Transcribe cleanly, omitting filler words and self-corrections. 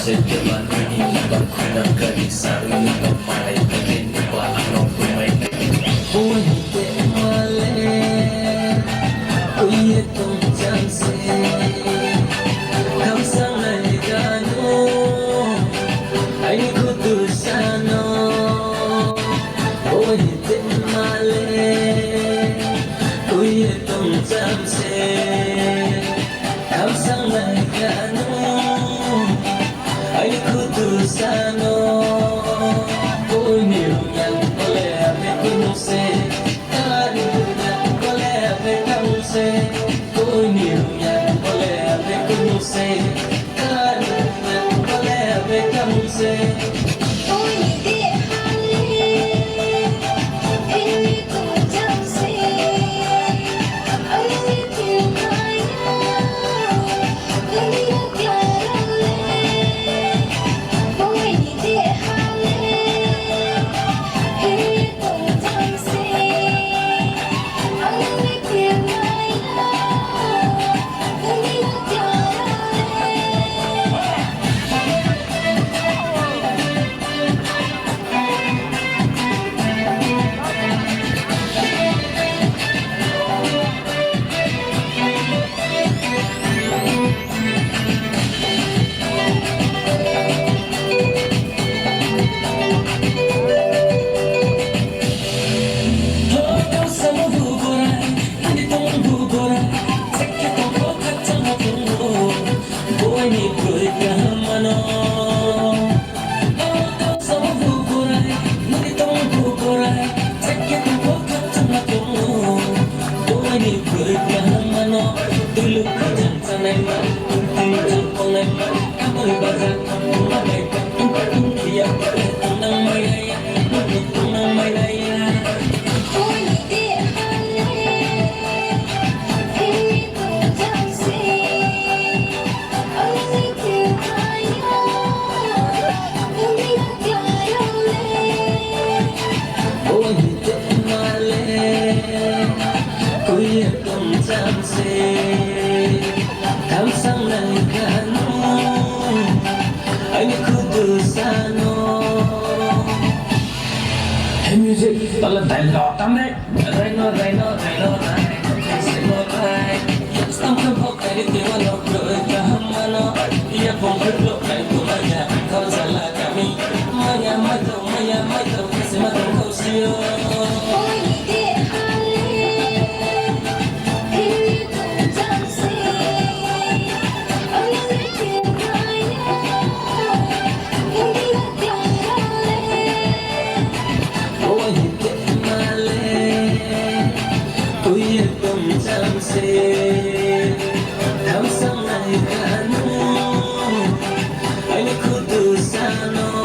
Sejalan ini bangkunan gading sarung Pemain bikin iba anong pemain Unite male Uye tong janse Kamsang naligano Ay kutusano Unite male Uye tong janse Kamsang naligano Ay kutusano Ko'y nilungan Kole ame kunuse Kari lungan Kole ame kamuse Ko'y nilungan Kole ame kunuse Kari lungan Kole ame kamuse Dulu kajang sanai ma, tinggal pongai ma, kamu bazar kamu mabai, dia boleh tunang maya, tunang maya. Kuya kong janse Kamsang naligano Ay kudusano Hey music, tolong dialog kami Reno, Reno, Reno, Reno Kasi mo ray Stang kapok ay tiwala Kuya kahamano Iya pong berlok ay kumaya Kau salah kami Maya mato Kasi matong kau siyo Kuya kong janse Kamsang naligano Ay kutusano